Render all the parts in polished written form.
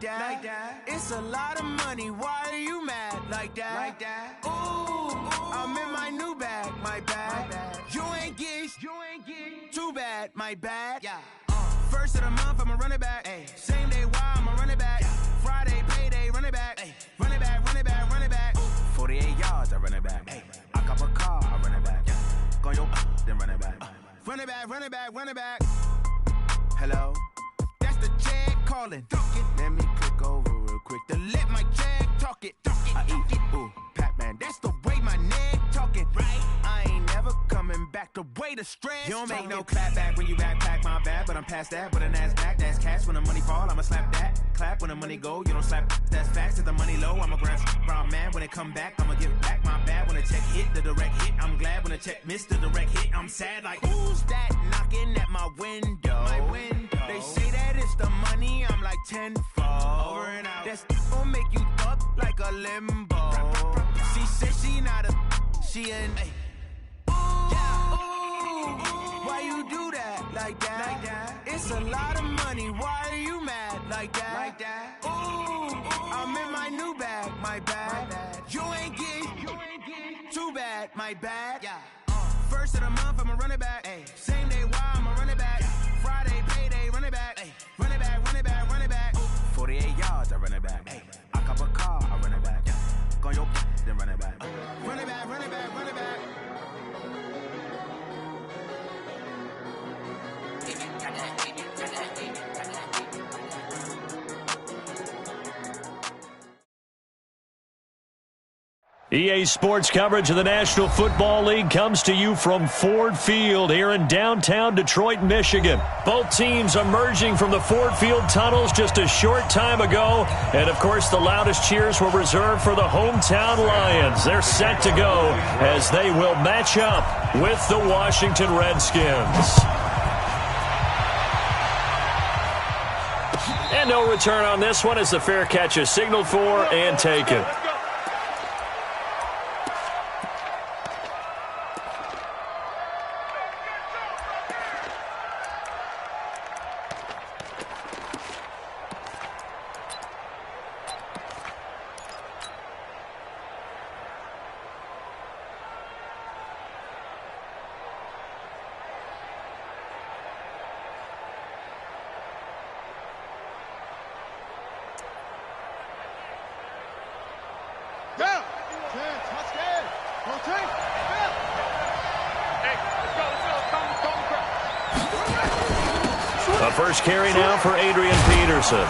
like that. It's a lot of money, why are you mad like that? Ooh, I'm in my new bag, my bad. You ain't get too bad, my bad. Yeah. First of the month, I'ma run it back. Ay. Same day, why I'ma run it back. Friday, payday, run it back. Ay. Run it back, run it back, run it back. 48 yards, I run it back. Ay. I cop a car, I run it back. Go your then run it back. Run it back, run it back, run it back. Hello, that's the jag calling. Let me click over real quick to let my jag talk it. I eat it, ooh, Pac-Man, that's the way my neck talking. Right, I ain't never coming back the way the stress. You don't make no clap back when you backpack, my bad, but I'm past that. With a NASDAQ, that's cash. When the money fall, I'ma slap that. Clap when the money go, you don't slap. That's facts. If the money low, I'ma grab brown man. When it come back, I'ma give back my bad. When the check hit, the direct hit, I'm glad. When the check missed the direct hit, I'm sad. Like, who's that knocking at my window? My window. They say that it's the money, I'm like tenfold. Over and out. That's gon' make you up like a limbo. She said she not a, she an. Why you do that like that? It's a lot of money, why are you mad like that? Ooh, I'm in my new bag, my bad. You ain't get too bad, my bad. Yeah. First of the month, I'ma run it back. Ay. Same day, why I'ma run it back. Friday, payday, run it back. Ay. Run it back, run it back, run it back. 48 yards, I run it back. Ay. I cop a car, I run it back. Go your then run it back. Run it back, run it back, run it back. EA Sports coverage of the National Football League comes to you from Ford Field here in downtown Detroit, Michigan. Both teams emerging from the Ford Field tunnels just a short time ago. And, of course, the loudest cheers were reserved for the hometown Lions. They're set to go as they will match up with the Washington Redskins. And no return on this one as the fair catch is signaled for and taken. A first carry now for Adrian Peterson.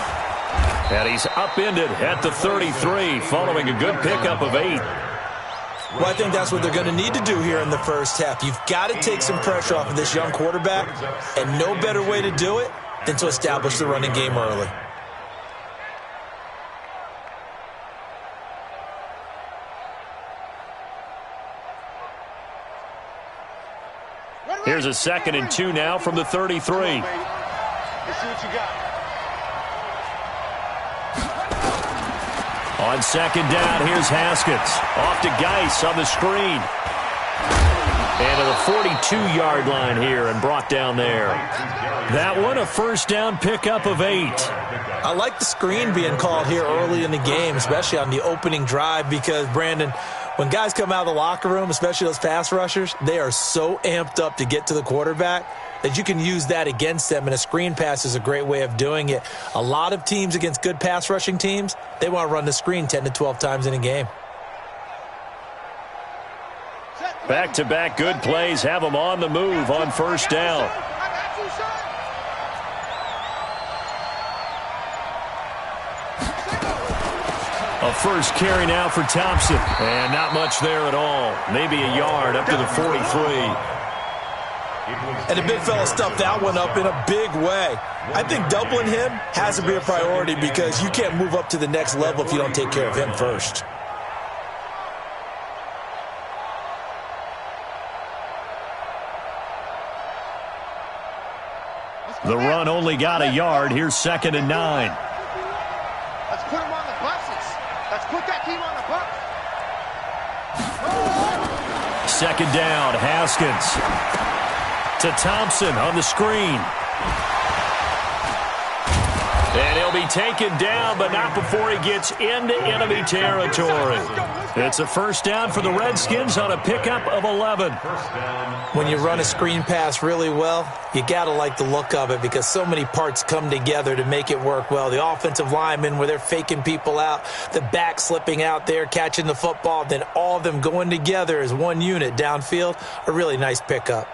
And he's upended at the 33 following a good pickup of 8. Well, I think that's what they're going to need to do here in the first half. You've got to take some pressure off of this young quarterback, and no better way to do it than to establish the running game early. Here's a 2nd and 2 now from the 33. Let's see what you got. On 2nd down, here's Haskins. Off to Geis on the screen. And to the 42-yard line here and brought down there. That one, a first down pickup of 8. I like the screen being called here early in the game, especially on the opening drive, because, Brandon, when guys come out of the locker room, especially those pass rushers, they are so amped up to get to the quarterback that you can use that against them, and a screen pass is a great way of doing it. A lot of teams against good pass rushing teams, they want to run the screen 10 to 12 times in a game. Back-to-back good plays have them on the move on first down. A first carry now for Thompson. And not much there at all. Maybe a yard up to the 43. And the big fella stuffed that one up in a big way. I think doubling him has to be a priority because you can't move up to the next level if you don't take care of him first. The run only got a yard. Here's 2nd and 9. Let's put him on the buses. Let's put that team on the bus. 2nd down, Haskins. To Thompson on the screen. And he'll be taken down, but not before he gets into enemy territory. It's a first down for the Redskins on a pickup of 11. When you run a screen pass really well, you got to like the look of it because so many parts come together to make it work well. The offensive linemen, where they're faking people out, the back slipping out there, catching the football, then all of them going together as one unit downfield, a really nice pickup.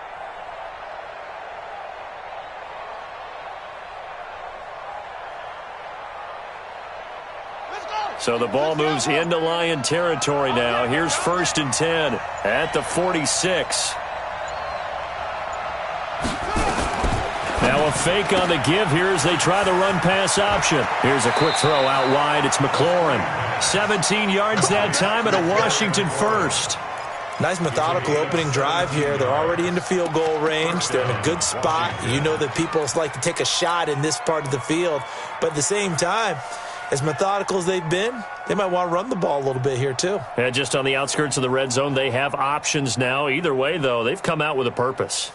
So the ball moves into Lion territory now. Here's 1st and 10 at the 46. Now a fake on the give here as they try the run-pass option. Here's a quick throw out wide. It's McLaurin. 17 yards that time at a Washington first. Nice methodical opening drive here. They're already into field goal range. They're in a good spot. You know that people like to take a shot in this part of the field. But at the same time, as methodical as they've been, they might want to run the ball a little bit here too. And just on the outskirts of the red zone, they have options now. Either way, though, they've come out with a purpose.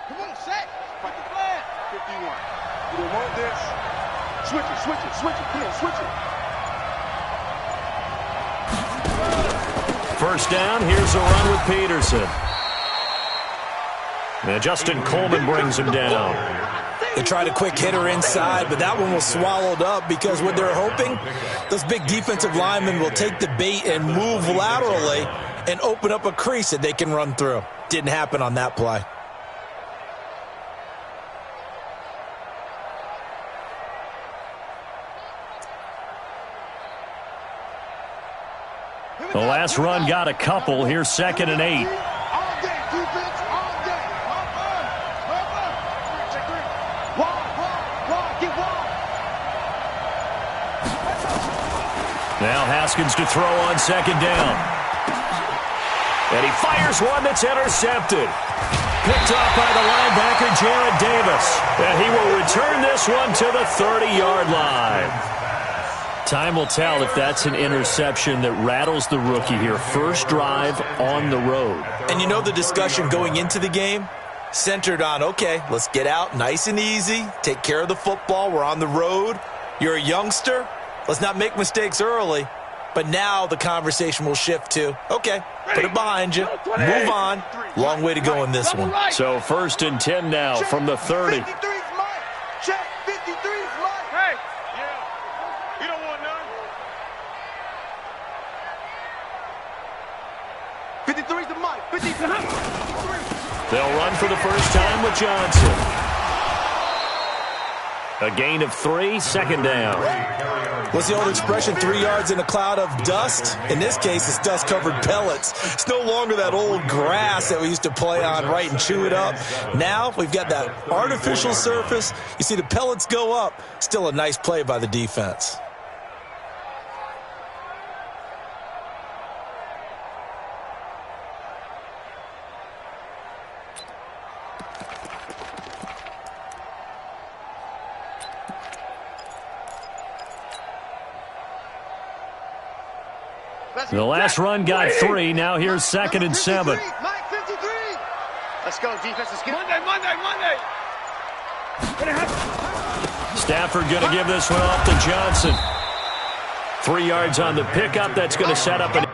Come on, set. Fight the flag. 51. You don't want this. Switch it, switch it, switch it. Come on, switch it. First down, here's a run with Peterson. And Justin Coleman brings him down. They tried a quick hitter inside, but that one was swallowed up because what they're hoping, those big defensive linemen will take the bait and move laterally and open up a crease that they can run through. Didn't happen on that play. The last run got a couple. Here's 2nd and 8. Now Haskins to throw on 2nd down. And he fires one that's intercepted. Picked off by the linebacker, Jarrad Davis. And he will return this one to the 30-yard line. Time will tell if that's an interception that rattles the rookie here. First drive on the road. And you know the discussion going into the game? Centered on, okay, let's get out nice and easy. Take care of the football. We're on the road. You're a youngster. Let's not make mistakes early. But now the conversation will shift to, okay, put it behind you. Move on. Long way to go in this one. So 1st and 10 now from the 30. 53's mine. Check. 53's mine. Hey. Yeah. You don't want none. 53's the mic. 53. They'll run for the first time with Johnson. A gain of 3, 2nd down. What's the old expression, 3 yards in a cloud of dust? In this case, it's dust-covered pellets. It's no longer that old grass that we used to play on, right, and chew it up. Now we've got that artificial surface. You see the pellets go up. Still a nice play by the defense. The last run got 3. Now here's 2nd and 7. Mike 53. Let's go, defense. Let's get Monday. Stafford going to give this one off to Johnson. 3 yards on the pickup. That's going to set up an...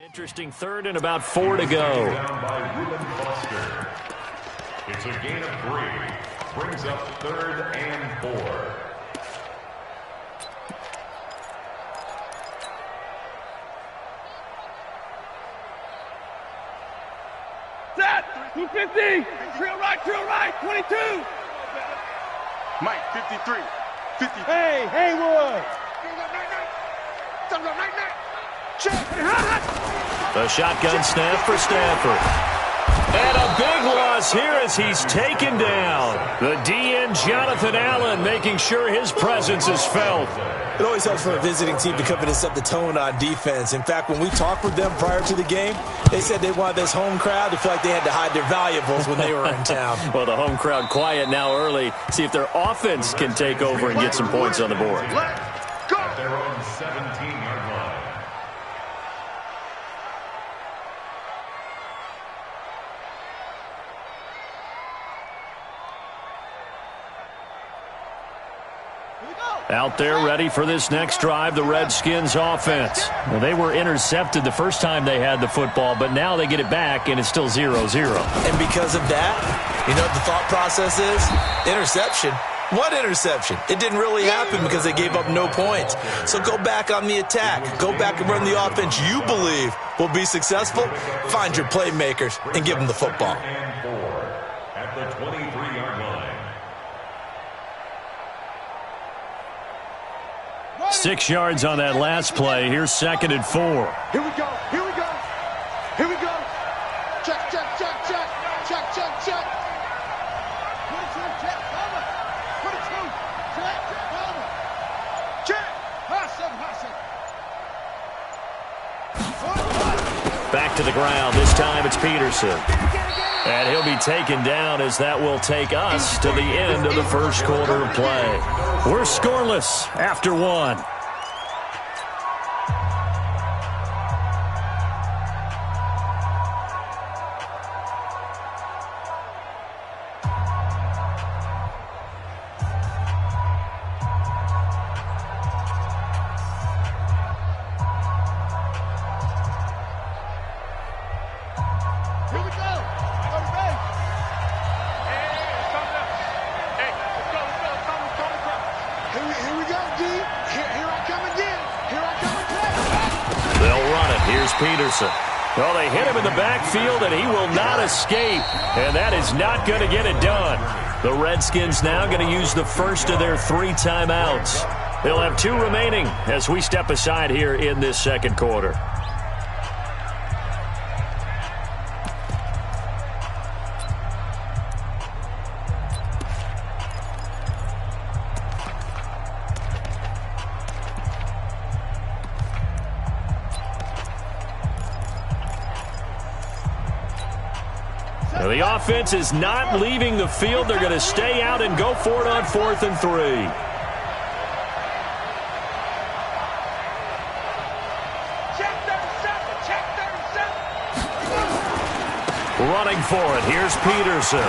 Interesting 3rd and about 4 to go. It's a gain of 3. Brings up 3rd and 4. Set. 250. Trail right. 22. Mike 53. 50. Hey, Haywood. The shotgun snap for Stafford. And a big loss here as he's taken down. The DN, Jonathan Allen, making sure his presence is felt. It always helps for a visiting team to come in and set the tone on defense. In fact, when we talked with them prior to the game, they said they wanted this home crowd to feel like they had to hide their valuables when they were in town. Well, the home crowd quiet now early. See if their offense can take over and get some points on the board. At their own 17-yard line. Out there ready for this next drive, the Redskins offense. Well, they were intercepted the first time they had the football, but now they get it back, and it's still 0-0. And because of that, you know what the thought process is? Interception. What interception? It didn't really happen because they gave up no points. So go back on the attack. Go back and run the offense you believe will be successful. Find your playmakers and give them the football. And 4 at the 23-yard line. 6 yards on that last play. Here's 2nd and 4. Here we go. Here we go. Here we go. Check, check, check, check. Check, check, check. Put it to him, check. Over. Put it to him. Check, check, over. Check. Back to the ground. This time it's Peterson. And he'll be taken down as that will take us to the end of the first quarter of play. We're scoreless after 1. Peterson. Well, they hit him in the backfield, and he will not escape. And that is not going to get it done. The Redskins now going to use the first of their 3 timeouts. They'll have 2 remaining as we step aside here in this second quarter. The offense is not leaving the field. They're going to stay out and go for it on 4th and 3. Check 37. Check 37. Running for it. Here's Peterson.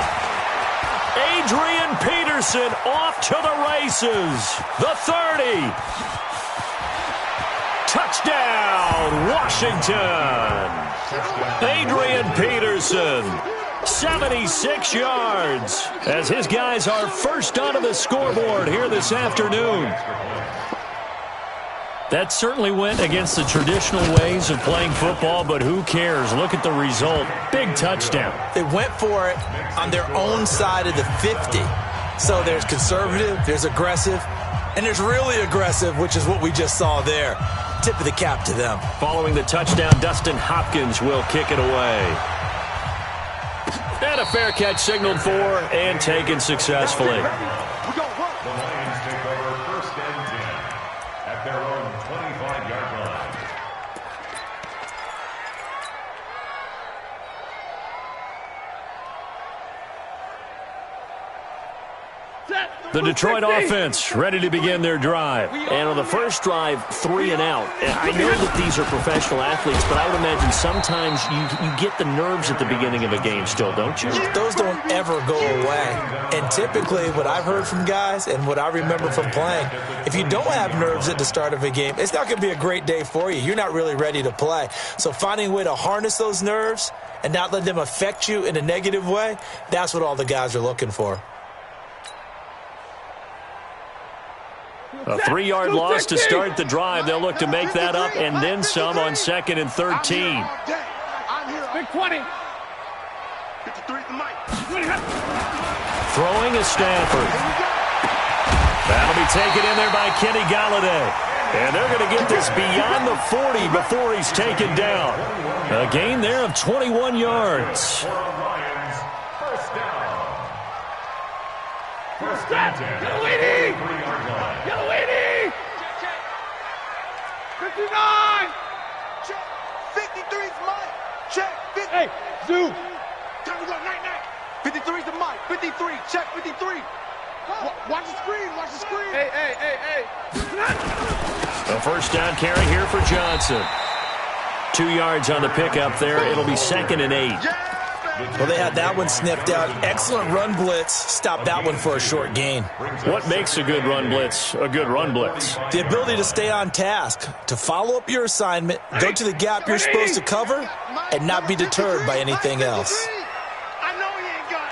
Adrian Peterson off to the races. The 30. Touchdown, Washington. Adrian Peterson. 76 yards as his guys are first onto the scoreboard here this afternoon. That certainly went against the traditional ways of playing football, but who cares? Look at the result. Big touchdown. They went for it on their own side of the 50. So there's conservative, there's aggressive, and there's really aggressive, which is what we just saw there. Tip of the cap to them. Following the touchdown, Dustin Hopkins will kick it away. And a fair catch signaled for and taken successfully. The Lions take over 1st and 10 at their own 25-yard line. The Detroit offense ready to begin their drive. And on the first drive, 3 and out. I know that these are professional athletes, but I would imagine sometimes you get the nerves at the beginning of a game still, don't you? Those don't ever go away. And typically what I've heard from guys and what I remember from playing, if you don't have nerves at the start of a game, it's not going to be a great day for you. You're not really ready to play. So finding a way to harness those nerves and not let them affect you in a negative way, that's what all the guys are looking for. A 3-yard loss to start the drive. They'll look to make that up and then some on 2nd and 13. Big 20. 53 to Mike. Throwing is Stafford. That'll be taken in there by Kenny Galladay. And they're going to get this beyond the 40 before he's taken down. A gain there of 21 yards. First down. First and 10. Yellow 59. Check. 53's Mike. Check. 50. Hey, Zoo. Time to go. Night. 53's the Mike. 53. Check. 53. Watch the screen. Watch the screen. Hey. A first down carry here for Johnson. 2 yards on the pickup there. It'll be 2nd and 8. Well, they had that one sniffed out. Excellent run blitz. Stopped that one for a short gain. What makes a good run blitz a good run blitz? The ability to stay on task, to follow up your assignment, go to the gap you're supposed to cover, and not be deterred by anything else. I know he ain't got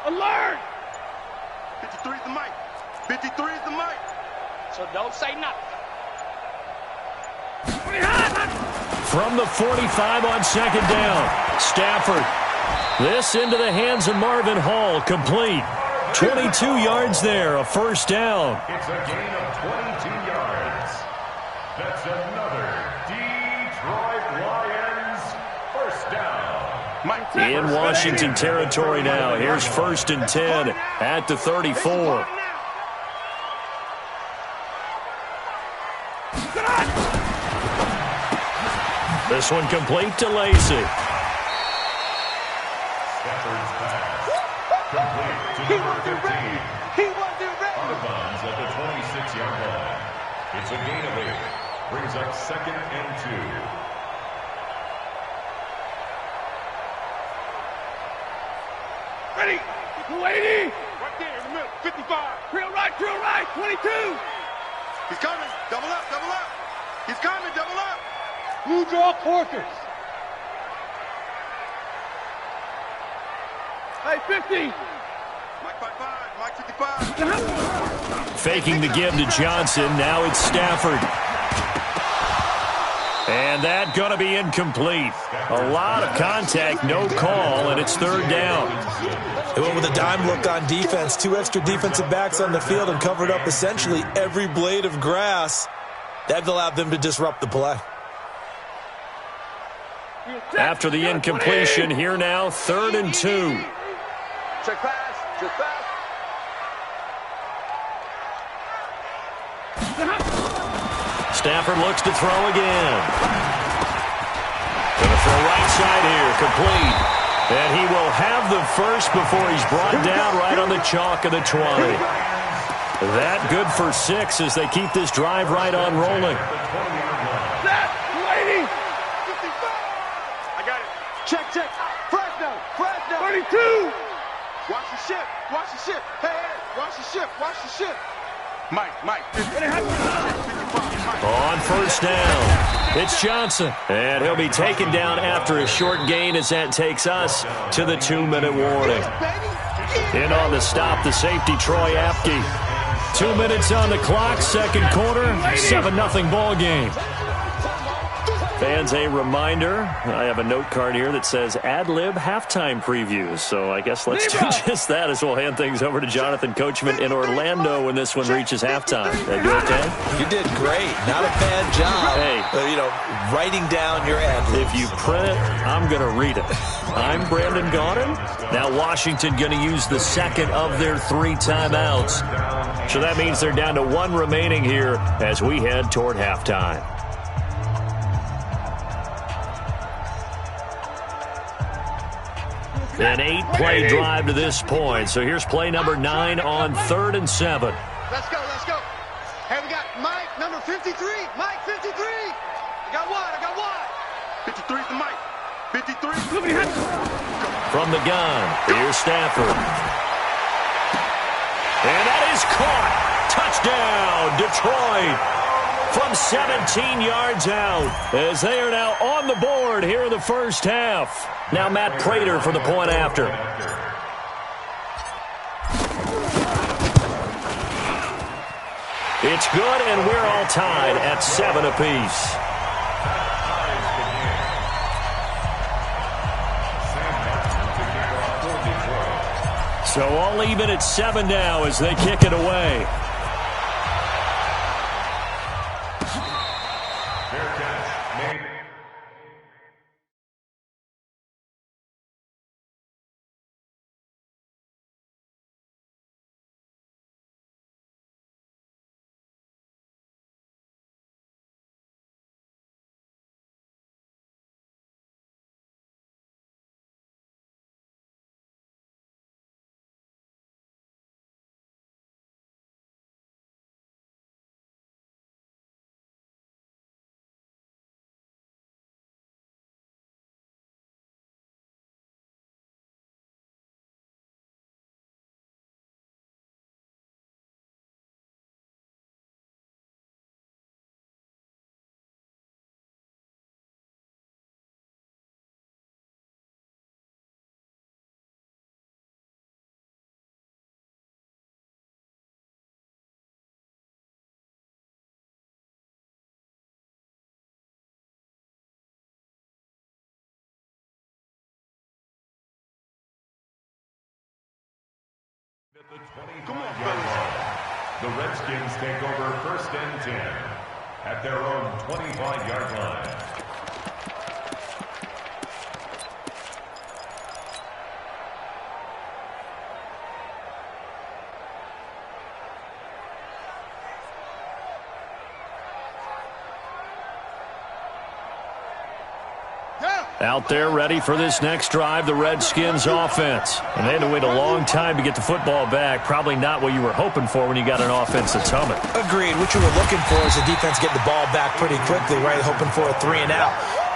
it. Alert! 53's the mic. 53 is the mic. So don't say nothing. From the 45 on 2nd down. Stafford. This into the hands of Marvin Hall. Complete. 22 yards there. A first down. It's a gain of 22 yards. That's another Detroit Lions first down. In Washington territory now. Here's 1st and 10 at the 34. This one complete to Lacy. Stafford's pass. Complete to number 15. He wasn't ready. On the bounds at the 26-yard line. It's a gain of 8. Brings up 2nd and 2. Ready. 280. Right there in the middle. 55. Drill right. 22. He's coming. Double up. He's coming. Double up. Blue draw quarters. Hey, 50. Mike 55. Mike 55. Faking the give to Johnson. Now it's Stafford. And that going to be incomplete. A lot of contact, no call, and it's 3rd down. They went with a dime look on defense. 2 extra defensive backs on the field and covered up essentially every blade of grass. That allowed them to disrupt the play. After the incompletion, here now, 3rd and 2. Check pass. Stafford looks to throw again. Going to throw right side here, complete. And he will have the first before he's brought down right on the chalk of the 20. That good for 6 as they keep this drive right on rolling. Check. Fresno. 32. Watch the ship. Hey, watch the ship. Mike. On first down, it's Johnson. And he'll be taken down after a short gain as that takes us to the 2-minute warning. In on the stop, the safety, Troy Apke. 2 minutes on the clock, 2nd quarter, 7-0 ball game. Fans, a reminder, I have a note card here that says ad-lib halftime previews. So I guess let's do just that as we'll hand things over to Jonathan Coachman in Orlando when this one reaches halftime. Did I do okay? You did great. Not a bad job. Hey. Writing down your ad-libs. If you print it, I'm going to read it. I'm Brandon Gaudin. Now Washington going to use the 2nd of their 3 timeouts. So that means they're down to 1 remaining here as we head toward halftime. An 8-play drive to this point. So here's play number 9 on 3rd and 7. Let's go. Hey, we got Mike, number 53. Mike, 53. I got one. 53's the Mike. 53. From the gun, here's Stafford. And that is caught. Touchdown, Detroit. From 17 yards out, as they are now on the board here in the first half. Now Matt Prater for the point after. It's good, and we're all tied at 7 apiece. So all even at 7 now as they kick it away. Fair catch made. At the 25-yard line, the Redskins take over 1st and 10 at their own 25-yard line. Out there ready for this next drive, the Redskins offense. And they had to wait a long time to get the football back. Probably not what you were hoping for when you got an offense that's humming. Agreed. What you were looking for is the defense getting the ball back pretty quickly, right? Hoping for a 3 and out.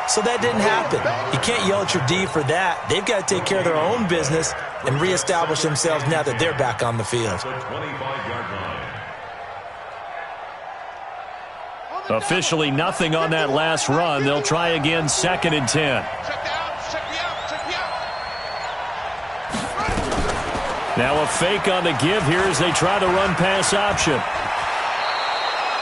So that didn't happen. You can't yell at your D for that. They've got to take care of their own business and reestablish themselves now that they're back on the field. The 25-yard line. Officially nothing on that last run. They'll try again 2nd and 10. Now a fake on the give here as they try the run-pass option.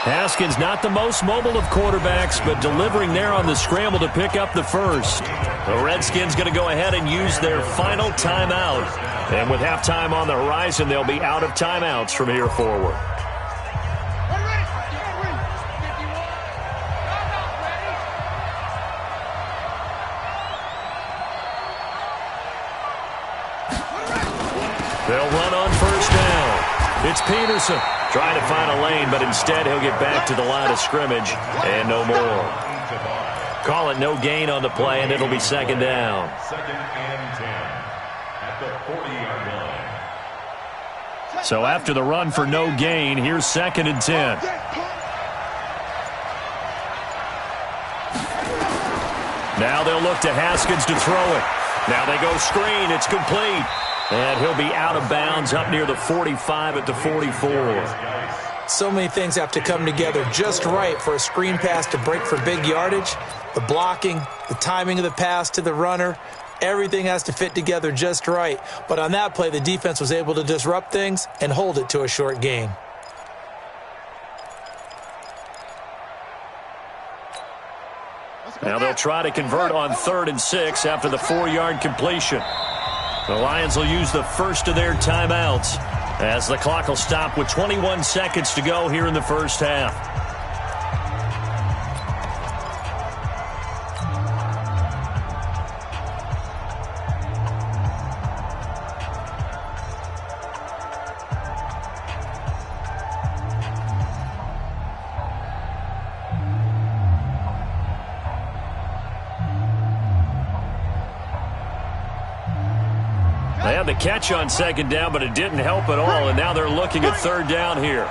Haskins not the most mobile of quarterbacks, but delivering there on the scramble to pick up the first. The Redskins going to go ahead and use their final timeout. And with halftime on the horizon, they'll be out of timeouts from here forward. They'll run on 1st down. It's Peterson trying to find a lane, but instead he'll get back to the line of scrimmage and no more. Call it no gain on the play, and it'll be 2nd down. 2nd and 10 at the 40-yard line. So after the run for no gain, here's 2nd and 10. Now they'll look to Haskins to throw it. Now they go screen. It's complete. And he'll be out of bounds up near the 45 at the 44. So many things have to come together just right for a screen pass to break for big yardage. The blocking, the timing of the pass to the runner, everything has to fit together just right. But on that play, the defense was able to disrupt things and hold it to a short gain. Now they'll try to convert on 3rd and 6 after the 4-yard completion. The Lions will use the first of their timeouts as the clock will stop with 21 seconds to go here in the first half. They had the catch on 2nd down, but it didn't help at all, and now they're looking at 3rd down here.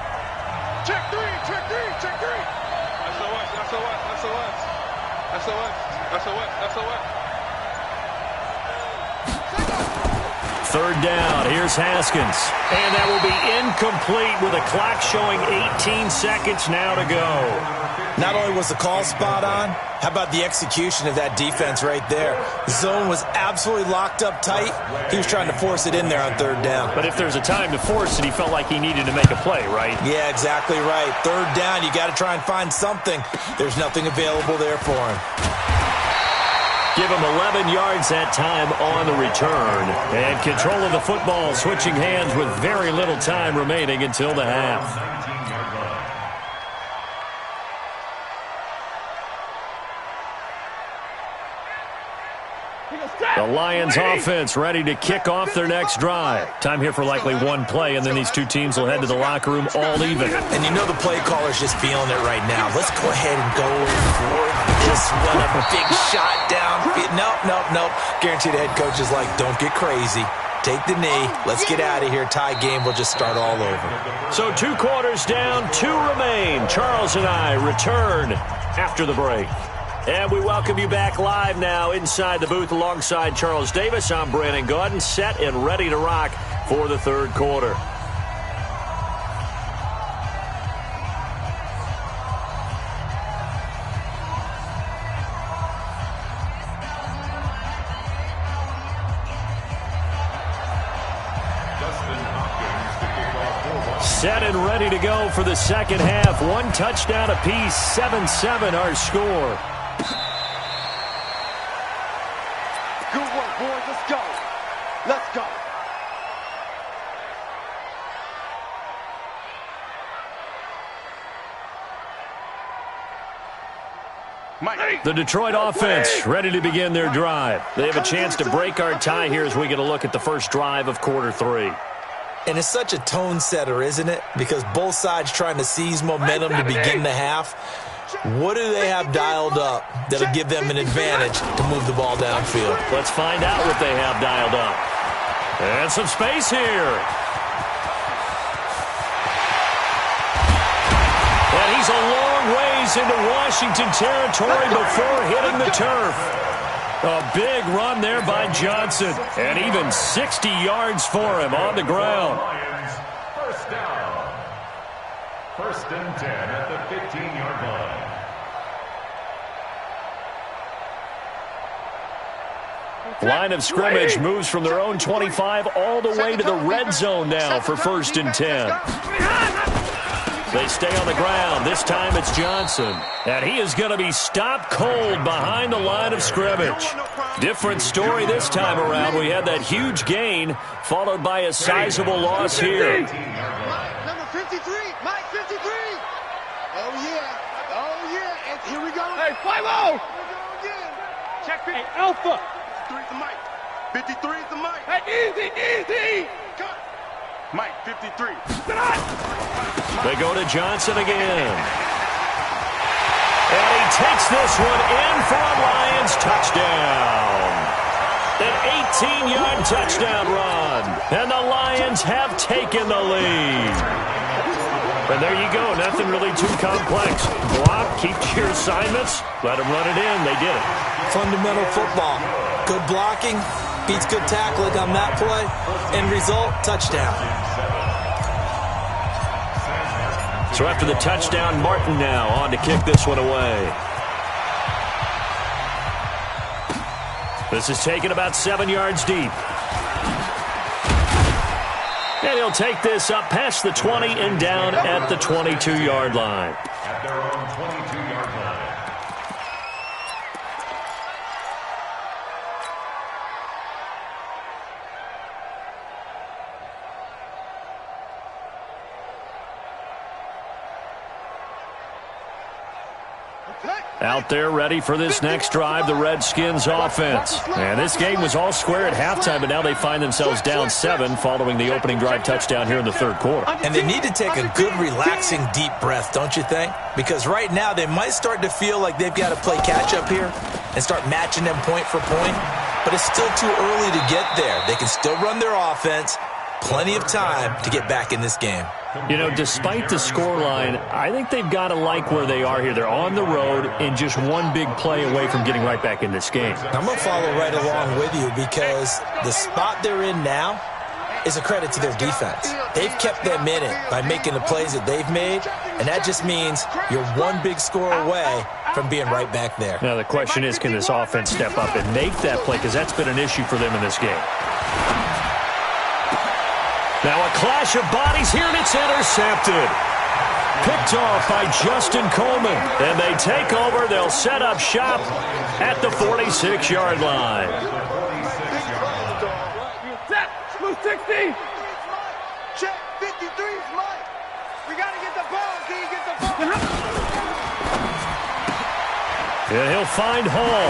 Check 3, check 3, check 3. SOS. 3rd down. Here's Haskins. And that will be incomplete with a clock showing 18 seconds now to go. Not only was the call spot on, how about the execution of that defense right there? The zone was absolutely locked up tight. He was trying to force it in there on 3rd down. But if there's a time to force it, he felt like he needed to make a play, right? Yeah, exactly right. 3rd down, you got to try and find something. There's nothing available there for him. Give him 11 yards that time on the return. And control of the football, switching hands with very little time remaining until the half. The Lions offense ready to kick off their next drive. Time here for likely one play, and then these two teams will head to the locker room all even. And you know the play caller's just feeling it right now. Let's go ahead and go for this one. A big shot down. Nope. Guarantee the head coach is like, don't get crazy. Take the knee. Let's get out of here. Tie game. We'll just start all over. So 2 quarters down, 2 remain. Charles and I return after the break. And we welcome you back live now inside the booth alongside Charles Davis. I'm Brandon Gaudin, set and ready to rock for the third quarter. Set and ready to go for the second half. 1 touchdown apiece, 7-7 our score. Good work, boys. Let's go. Let's go. The Detroit offense ready to begin their drive. They have a chance to break our tie here as we get a look at the first drive of quarter 3. And it's such a tone setter, isn't it? Because both sides trying to seize momentum to begin the half. What do they have dialed up that'll give them an advantage to move the ball downfield? Let's find out what they have dialed up. And some space here. And he's a long ways into Washington territory before hitting the turf. A big run there by Johnson. And even 60 yards for him on the ground. First down. First and 10 at the 15-yard line. Line of scrimmage moves from their own 25 all the way to the red zone now for first and 10. They stay on the ground. This time it's Johnson. And he is going to be stopped cold behind the line of scrimmage. Different story this time around. We had that huge gain followed by a sizable loss here. Number 53, Mike 53. Oh, yeah. And here we go. Hey, 5-0. Here we go again. Check 50. Hey, Alpha. 53 is the Mike. 53 is the Mike. Hey, easy. Cut. Mike 53. They go to Johnson again. And he takes this one in for a Lions touchdown. An 18-yard touchdown run. And the Lions have taken the lead. And there you go. Nothing really too complex. Block, keep to your assignments, let them run it in. They did it. Fundamental football. Good blocking beats good tackling on that play. End result, touchdown. So after the touchdown, Martin now on to kick this one away. This is taken about 7 yards deep. And he'll take this up past the 20 and down at the 22-yard line. At their own 22-yard line. Out there ready for this next drive, the Redskins offense. And this game was all square at halftime, but now they find themselves down 7 following the opening drive touchdown here in the third quarter. And they need to take a good, relaxing, deep breath, don't you think? Because right now they might start to feel like they've got to play catch-up here and start matching them point for point. But it's still too early to get there. They can still run their offense. Plenty of time to get back in this game. You know, despite the scoreline, I think they've got to like where they are here. They're on the road and just one big play away from getting right back in this game. I'm going to follow right along with you because the spot they're in now is a credit to their defense. They've kept them in it by making the plays that they've made, and that just means you're one big score away from being right back there. Now, the question is, can this offense step up and make that play? Because that's been an issue for them in this game. Now a clash of bodies here, and it's intercepted. picked off by Justin Coleman. And they take over. They'll set up shop at the 46-yard line. Set. Smooth 60. Check. 53 is Mike. We got to get the ball. Can you get the ball? And he'll find Hall.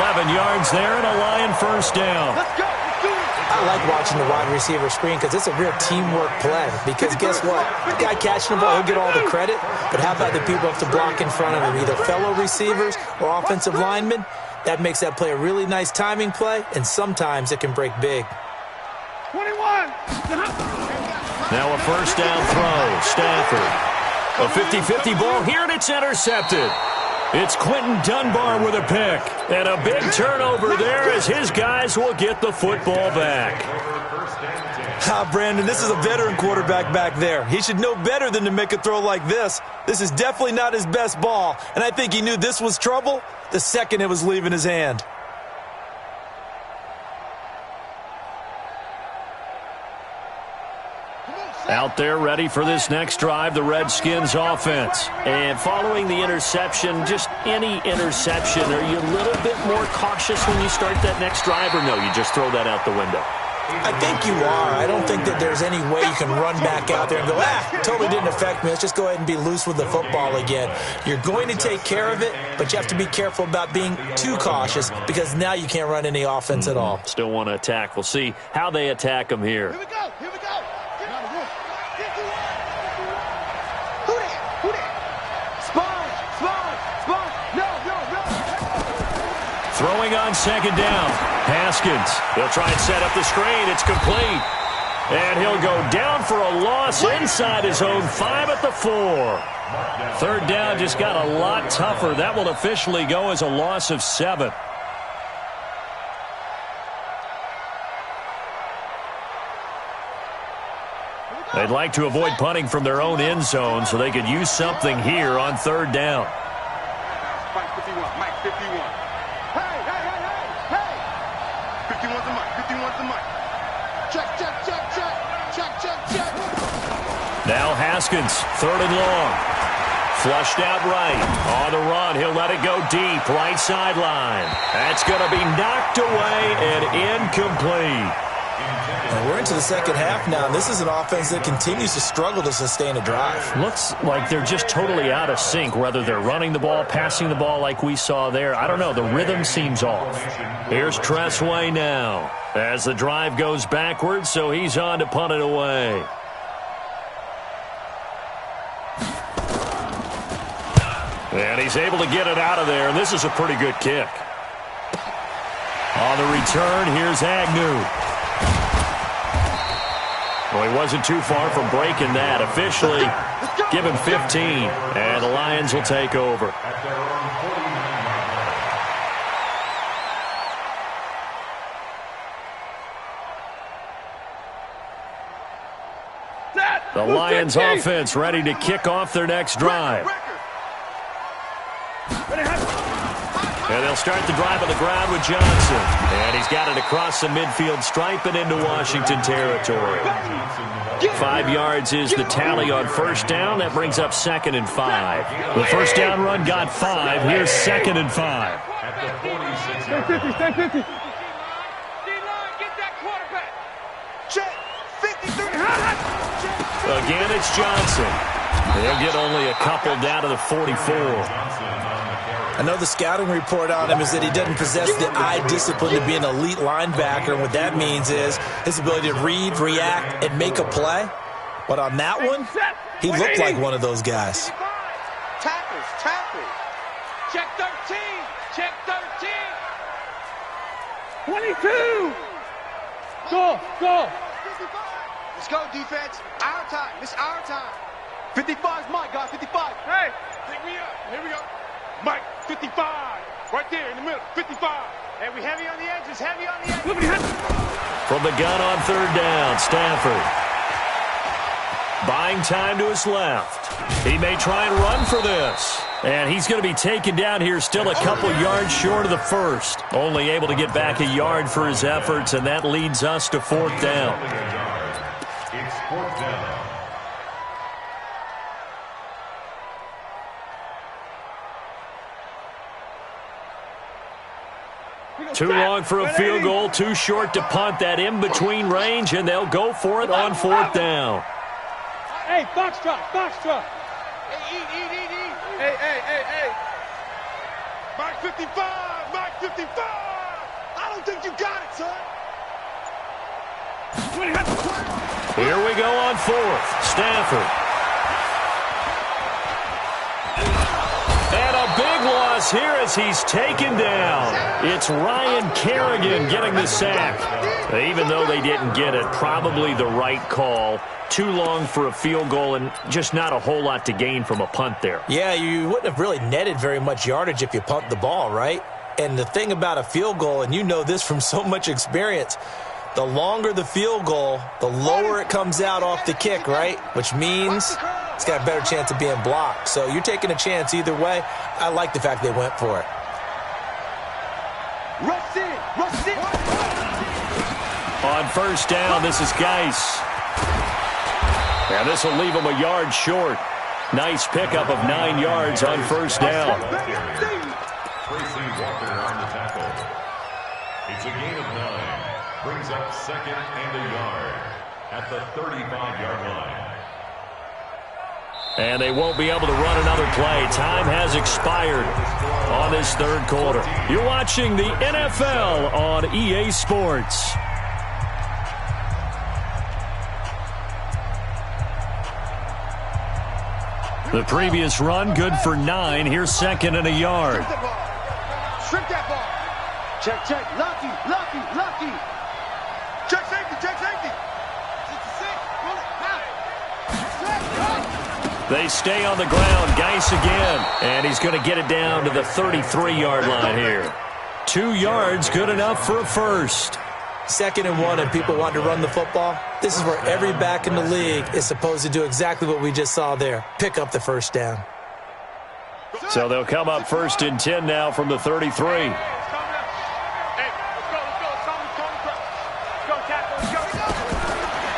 11 yards there and a Lion first down. Let's go. Let's do it. I like watching the wide receiver screen because it's a real teamwork play. Because guess what? The guy catching the ball, he'll get all the credit. But how about the people who have to block in front of him, either fellow receivers or offensive linemen? That makes that play a really nice timing play, and sometimes it can break big. 21. Now a first down throw. Stanford. A 50-50 ball here, and it's intercepted. It's Quentin Dunbar with a pick. And a big turnover there as his guys will get the football back. Brandon, this is a veteran quarterback back there. He should know better than to make a throw like this. This is definitely not his best ball, and I think he knew this was trouble the second it was leaving his hand. Out there ready for this next drive, the Redskins offense. And following the interception, just any interception, are you a little bit more cautious when you start that next drive, or no, you just throw that out the window? I think you are. I don't think that there's any way you can run back out there and go, totally didn't affect me. Let's just go ahead and be loose with the football again. You're going to take care of it, but you have to be careful about being too cautious because now you can't run any offense at all. Still want to attack. We'll see how they attack them here. Here we go. Here we go. Who that? Who that? Sponge. No. Throwing on second down. Haskins. He'll try and set up the screen. It's complete. And he'll go down for a loss inside his own 5 at the 4. Third down just got a lot tougher. That will officially go as a loss of 7. They'd like to avoid punting from their own end zone so they could use something here on third down. Mike 51. Hey. 51's the Mike. Check. Now Haskins, 3rd and long. Flushed out right. On the run, he'll let it go deep. Right sideline. That's going to be knocked away and incomplete. And we're into the second half now, and this is an offense that continues to struggle to sustain a drive. Looks like they're just totally out of sync, whether they're running the ball, passing the ball like we saw there. I don't know. The rhythm seems off. Here's Tressway now as the drive goes backwards, so he's on to punt it away. And he's able to get it out of there, and this is a pretty good kick. On the return, here's Agnew. Well, he wasn't too far from breaking that. Officially, give him 15, and the Lions will take over. The Lions offense ready to kick off their next drive. And they'll start the drive on the ground with Johnson. And he's got it across the midfield stripe and into Washington territory. 5 yards is the tally on first down. That brings up 2nd and 5. The first down run got 5. Here's 2nd and 5. Stay 50. D-line, get that quarterback. Check. 53. Again, it's Johnson. They'll get only a couple down to the 44. I know the scouting report on him is that he doesn't possess the eye discipline to be an elite linebacker, and what that means is his ability to read, react, and make a play. But on that one, he looked like one of those guys. Tackles. Check 13. 22. Go. Let's go, defense. Our time. This is our time. 55's Mike, guys. 55. Hey, pick me up. Here we go. Mike, 55. Right there in the middle. 55. Hey, we heavy on the edges. From the gun on third down, Stanford. Buying time to his left. He may try and run for this. And he's going to be taken down here still a couple yards short of the first. Only able to get back a yard for his efforts, and that leads us to 4th down. It's 4th down. Too long for a field goal, too short to punt. That in-between range, and they'll go for it on 4th down. Hey, foxtrot, foxtrot. Hey, eat. Hey. Mark 55, Mark 55. I don't think you got it, son. Here we go on 4th. Stafford. And a big loss here as he's taken down. It's Ryan Kerrigan getting the sack. Even though they didn't get it, probably the right call. Too long for a field goal and just not a whole lot to gain from a punt there. Yeah, you wouldn't have really netted very much yardage if you punt the ball, right? And the thing about a field goal, and you know this from so much experience, the longer the field goal, the lower it comes out off the kick, right? Which means it's got a better chance of being blocked. So you're taking a chance either way. I like the fact they went for it. Rush in. On 1st down, this is Geis. And this will leave him a yard short. Nice pickup of 9 yards on 1st down. Tracy Walker on the tackle. It's a gain of 9. Brings up 2nd and a yard at the 35-yard line. And they won't be able to run another play. Time has expired on this 3rd quarter. You're watching the NFL on EA Sports. The previous run, good for 9. Here's 2nd and a yard. Strip that ball. Check. Lucky. Check safety. They stay on the ground. Geis again. And he's going to get it down to the 33-yard line here. 2 yards, good enough for a first. 2nd and 1 and people want to run the football. This is where every back in the league is supposed to do exactly what we just saw there. Pick up the 1st down. So they'll come up 1st and 10 now from the 33.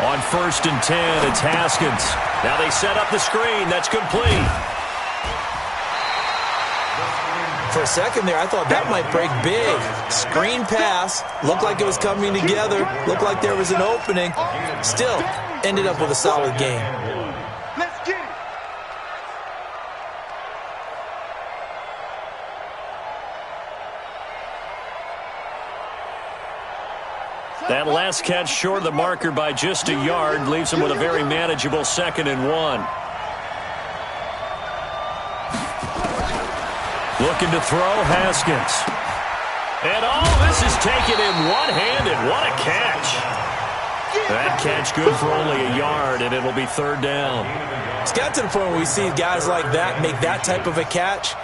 On 1st and 10, it's Haskins. Now they set up the screen. That's complete. For a second there, I thought that might break big. Screen pass. Looked like it was coming together. Looked like there was an opening. Still, ended up with a solid game. Let's get it. That last catch short of the marker by just a yard leaves him with a very manageable 2nd and 1. Looking to throw, Haskins. And this is taken in one-handed. What a catch. That catch good for only a yard, and it'll be 3rd down. It's got to the point where we see guys like that make that type of a catch.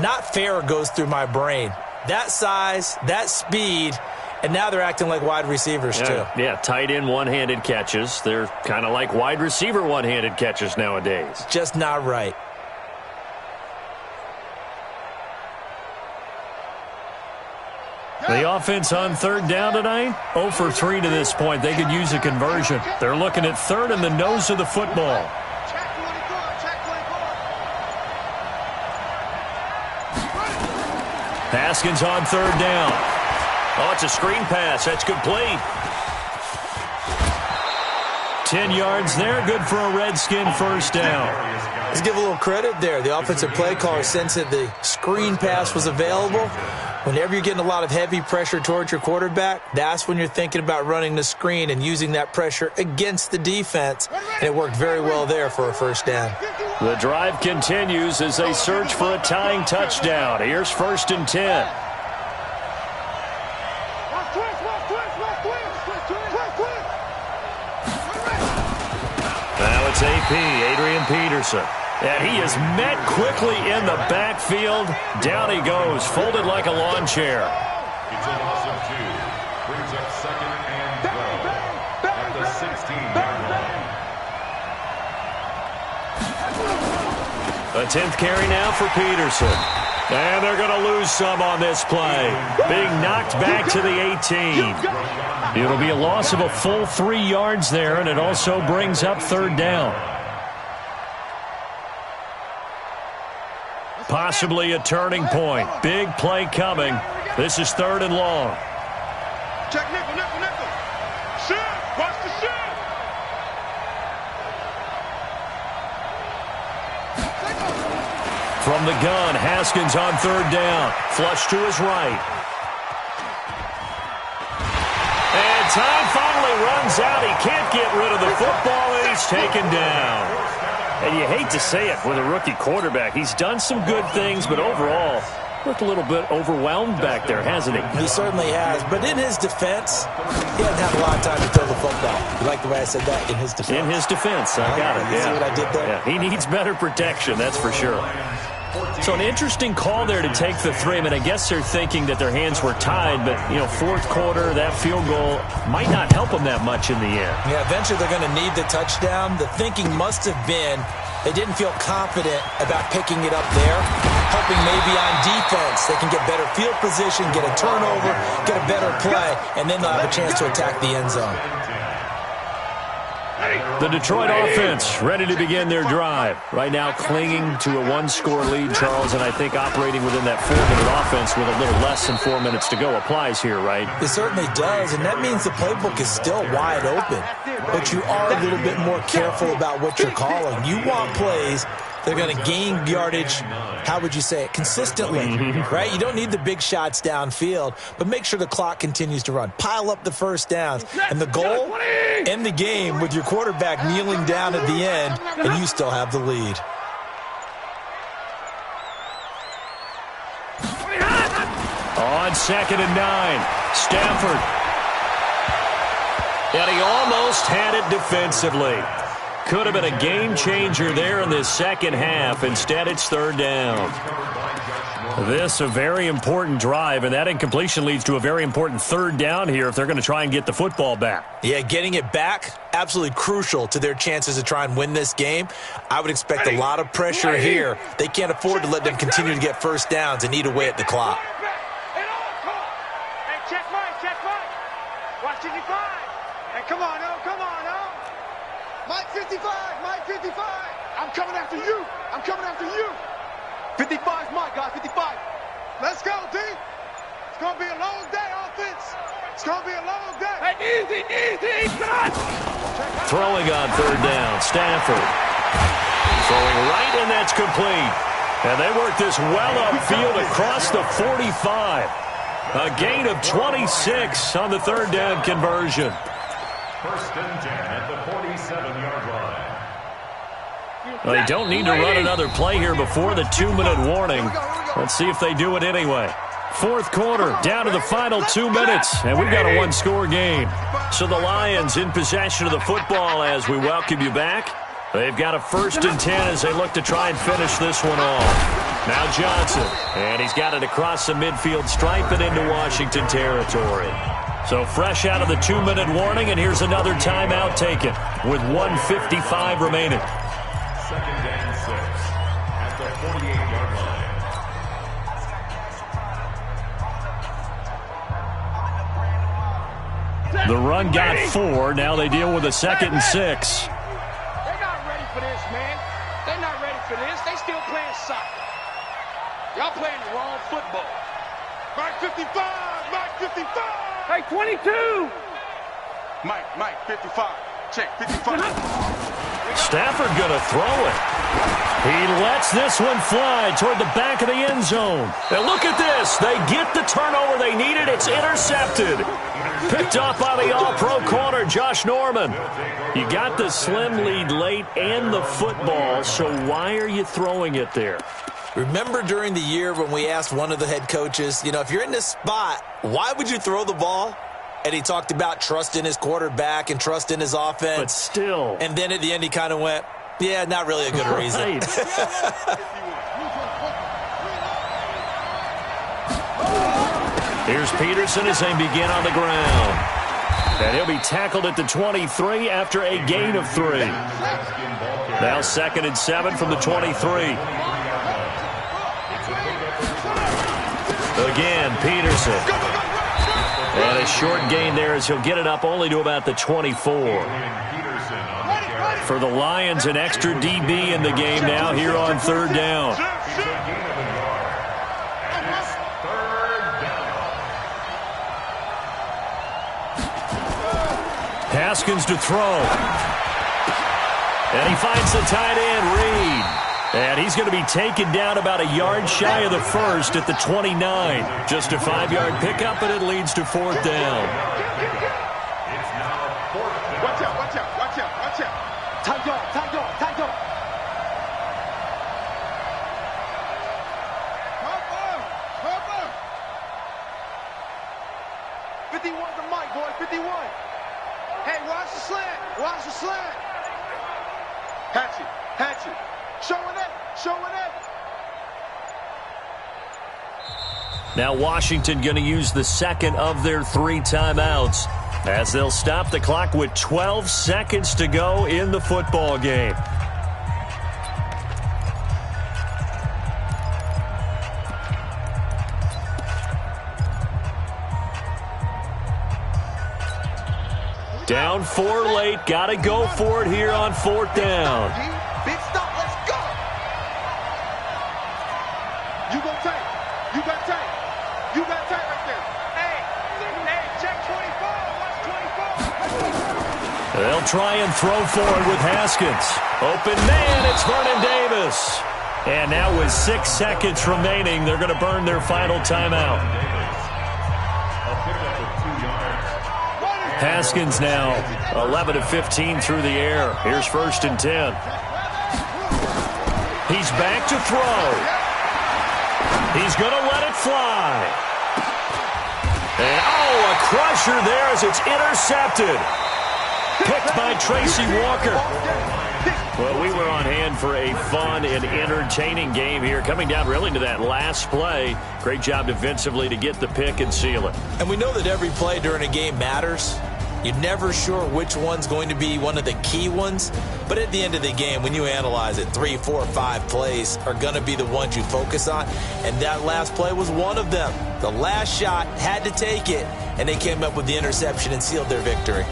Not fair goes through my brain. That size, that speed, and now they're acting like wide receivers, too. Yeah, tight end one-handed catches. They're kind of like wide receiver one-handed catches nowadays. Just not right. The offense on 3rd down tonight, 0 for 3 to this point. They could use a conversion. They're looking at 3rd and the nose of the football. Haskins on 3rd down. It's a screen pass. That's complete. 10 yards there. Good for a Redskin 1st down. Let's give a little credit there. The offensive play caller sensed that the screen pass was available. Whenever you're getting a lot of heavy pressure towards your quarterback, that's when you're thinking about running the screen and using that pressure against the defense. And it worked very well there for a 1st down. The drive continues as they search for a tying touchdown. Here's 1st and 10. Now it's AP, Adrian Peterson. And he is met quickly in the backfield. Down he goes, folded like a lawn chair. It's a loss of 2. Brings up 2nd and goal at the 16-yard line. A 10th carry now for Peterson. And they're going to lose some on this play. Being knocked back to the 18. It'll be a loss of a full 3 yards there, and it also brings up 3rd down. Possibly a turning point. Big play coming This is 3rd and long. Check nickel, nickel, nickel. Shift. Watch the shift. From the gun, Haskins on 3rd down. Flush to his right. And time finally runs out. He can't get rid of the football, and he's taken down. And you hate to say it with a rookie quarterback. He's done some good things, but overall, looked a little bit overwhelmed back there, hasn't he? He certainly has. But in his defense, he hasn't had a lot of time to throw the football. You like the way I said that? In his defense. In his defense. I got it. You see what I did there? Yeah, he needs better protection, that's for sure. So an interesting call there to take the 3. I mean, I guess they're thinking that their hands were tied, but, you know, 4th quarter, that field goal might not help them that much in the end. Yeah, eventually they're going to need the touchdown. The thinking must have been they didn't feel confident about picking it up there, hoping maybe on defense they can get better field position, get a turnover, get a better play, and then they'll have a chance to attack the end zone. The Detroit offense ready to begin their drive. Right now clinging to a 1-score lead, Charles, and I think operating within that 4-minute offense with a little less than 4 minutes to go applies here, right? It certainly does, and that means the playbook is still wide open. But you are a little bit more careful about what you're calling. You want plays they're going to gain yardage, how would you say it, consistently, right? You don't need the big shots downfield, but make sure the clock continues to run. Pile up the first downs. And the goal, end the game with your quarterback kneeling down at the end, and you still have the lead. On 2nd and 9, Stafford. And he almost had it defensively. Could have been a game changer there in this second half. Instead, it's 3rd down. This a very important drive, and that incompletion leads to a very important 3rd down here if they're going to try and get the football back. Yeah, getting it back, absolutely crucial to their chances to try and win this game. I would expect a lot of pressure here. They can't afford to let them continue to get first downs and eat away at the clock. Hey, check Mike. Watch 55. Hey, come on, Mike 55, Mike 55. I'm coming after you. 55's Mike, guys, 55. Let's go, D. It's going to be a long day, offense. It's going to be a long day. Hey, easy, son. Throwing on 3rd down, Stafford. Throwing right, and that's complete. And they work this well upfield across the 45. A gain of 26 on the 3rd down conversion. 1st and 10 at the 47-yard line. Well, they don't need to run another play here before the 2-minute warning. Let's see if they do it anyway. 4th quarter, down to the final 2 minutes, and we've got a 1-score game. So the Lions in possession of the football as we welcome you back. They've got a 1st and 10 as they look to try and finish this one off. Now Johnson, and he's got it across the midfield stripe and into Washington territory. So fresh out of the 2-minute warning, and here's another timeout taken with 1:55 remaining. 2nd and 6 at the 48-yard line. The run got 4. Now they deal with a 2nd and 6. They're not ready for this, man. They're not ready for this. They still playing soccer. Y'all playing the wrong football. Mike 55, Mike 55. Hey, 22. Mike 55. Check 55. Stafford gonna throw it. He lets this one fly toward the back of the end zone. And look at this. They get the turnover they needed. It's intercepted. Picked off by the all-pro corner, Josh Norman. You got the slim lead late and the football, so why are you throwing it there? Remember during the year when we asked one of the head coaches, if you're in this spot, why would you throw the ball? And he talked about trust in his quarterback and trust in his offense. But still. And then at the end he kind of went, yeah, not really a good reason. Right. Here's Peterson as they begin on the ground. And he'll be tackled at the 23 after a gain of 3. Now 2nd and 7 from the 23. Again, Peterson. And a short gain there as he'll get it up only to about the 24. For the Lions, an extra DB in the game now here on 3rd down. Haskins to throw. And he finds the tight end, Reed. And he's going to be taken down about a yard shy of the first at the 29. Just a 5-yard pickup, and it leads to fourth down. It's now fourth down. Watch out, watch out, watch out, watch out. Tight dog, tight dog, tight dog. Cover. 51 the mic, boy, 51. Hey, watch the slant, watch the slant. Hatchet. Showing it. Now Washington going to use the second of their 3 timeouts as they'll stop the clock with 12 seconds to go in the football game. Down 4 late. Got to go for it here on fourth down. Big stop, let's go. You got tape right there. Hey, check 24, watch 24. They'll try and throw forward with Haskins. Open man, it's Vernon Davis. And now with 6 seconds remaining, they're going to burn their final timeout. Haskins now 11 of 15 through the air. Here's 1st and 10. He's back to throw. He's going to let it fly. And a crusher there as it's intercepted. Picked by Tracy Walker. Well, we were on hand for a fun and entertaining game here. Coming down really to that last play. Great job defensively to get the pick and seal it. And we know that every play during a game matters. You're never sure which one's going to be one of the key ones. But at the end of the game, when you analyze it, 3, 4, 5 plays are going to be the ones you focus on. And that last play was one of them. The last shot had to take it, and they came up with the interception and sealed their victory.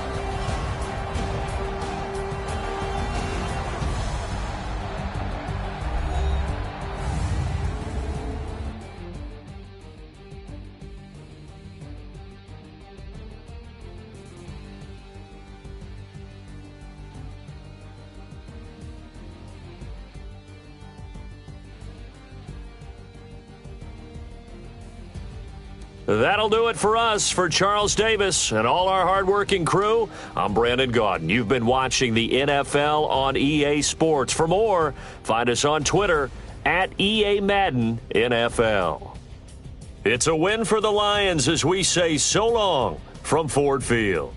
That'll do it for us. For Charles Davis and all our hardworking crew, I'm Brandon Gaudin. You've been watching the NFL on EA Sports. For more, find us on Twitter at EA Madden NFL. It's a win for the Lions as we say so long from Ford Field.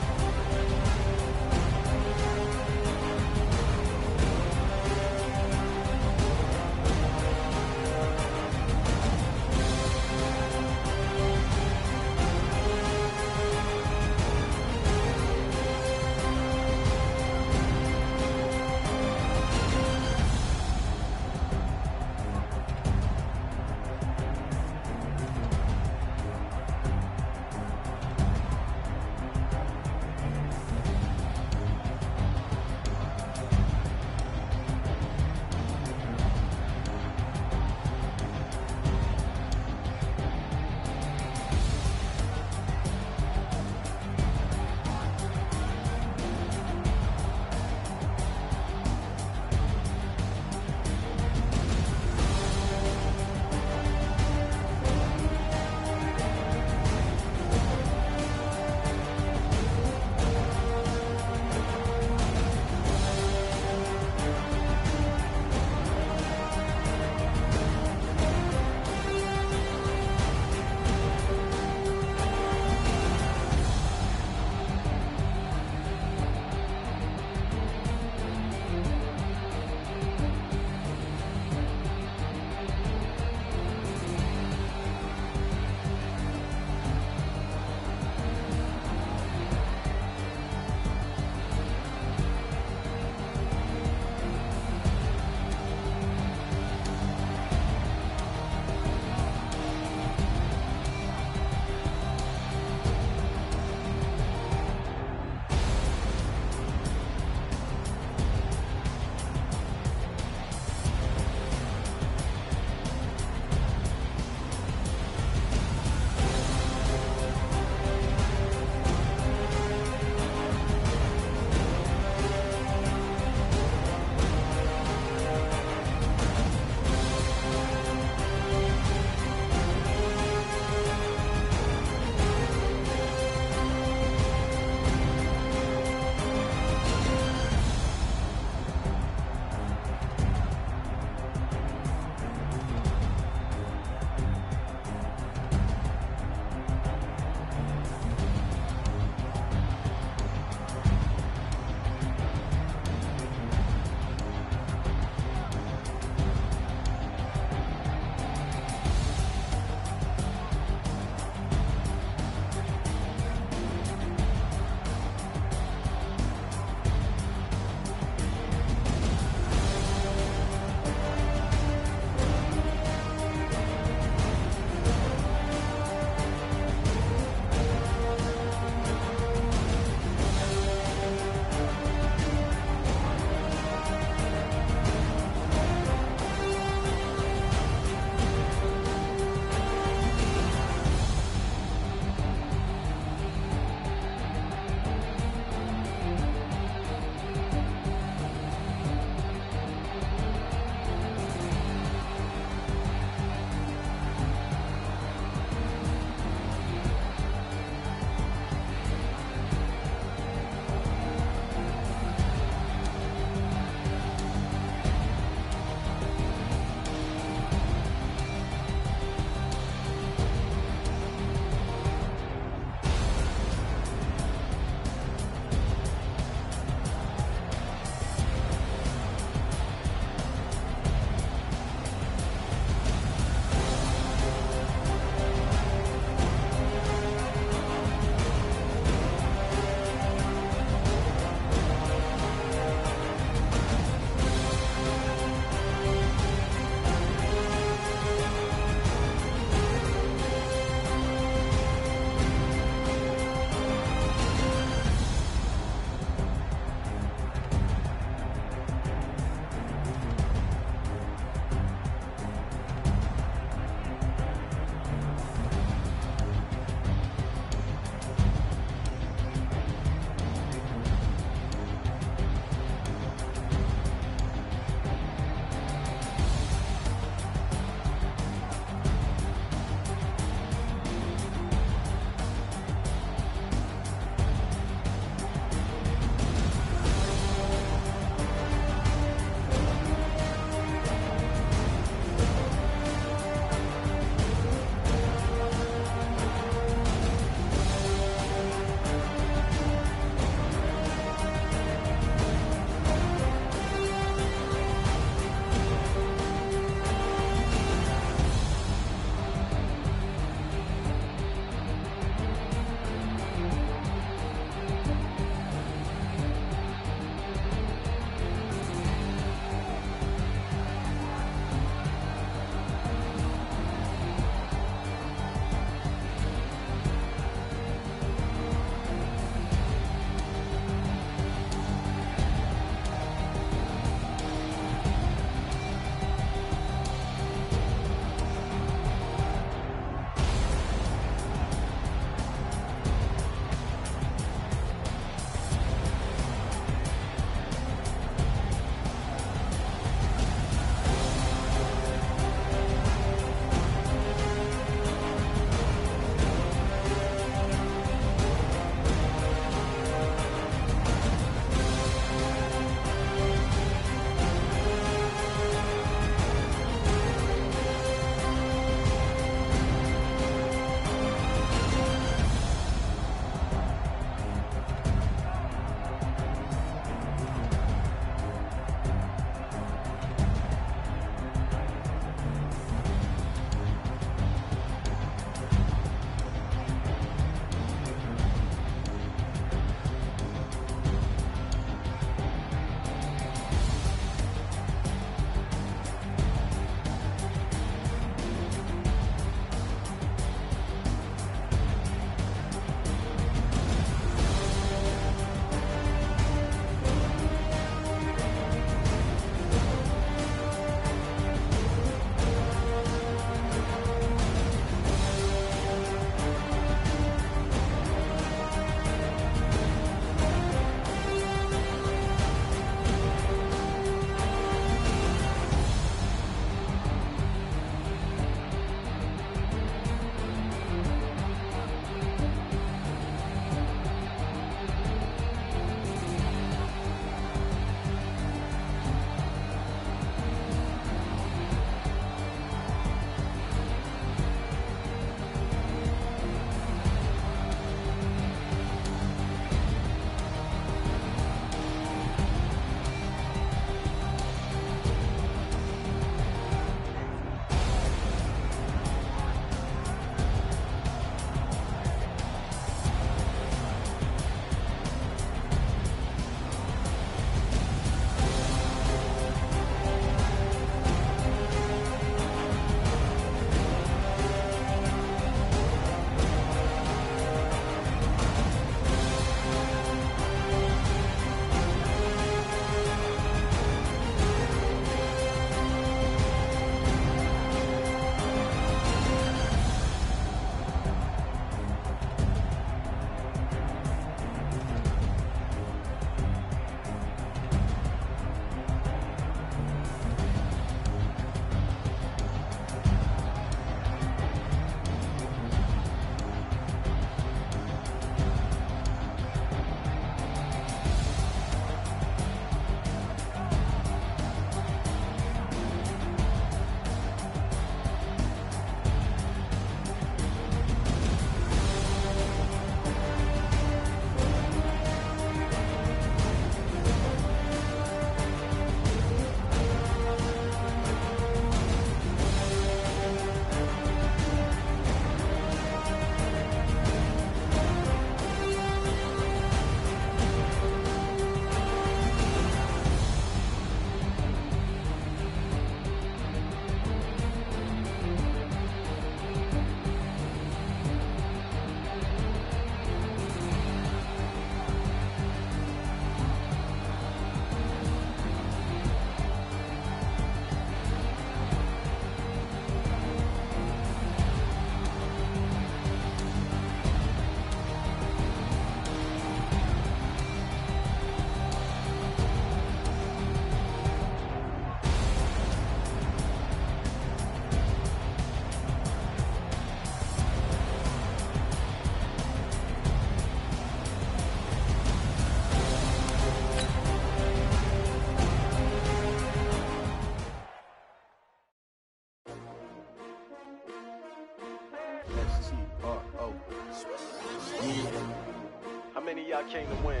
any of y'all came to win.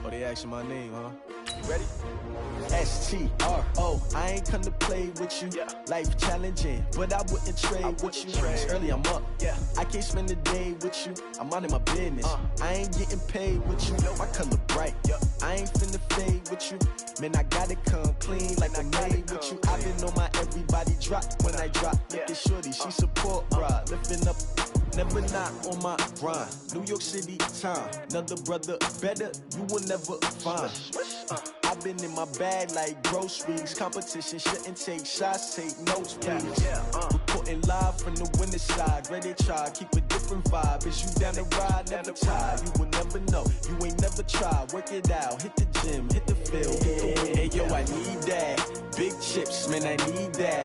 Oh, they asking my name, huh? You ready? S-T-R-O, I ain't come to play with you. Life challenging, but I wouldn't trade with you. It's early, I'm up. I can't spend the day with you. I'm on in my business. I ain't getting paid with you. My color bright. I ain't finna fade with you. Man, I gotta come clean like I made with you. I've been on my everybody drop when I drop. Look at shorty, she support, bruh. Lifting up, never not on my grind. New York City time, another brother better, you will never find. I've been in my bag like groceries. Competition shouldn't take shots, take notes, please. Reporting live from the winter side. Ready to try, keep a different vibe. Is you down the ride, never tired. You will never know, you ain't never tried. Work it out, hit the gym, hit the field, hit the wind. Hey yo, I need that. Big chips, man, I need that.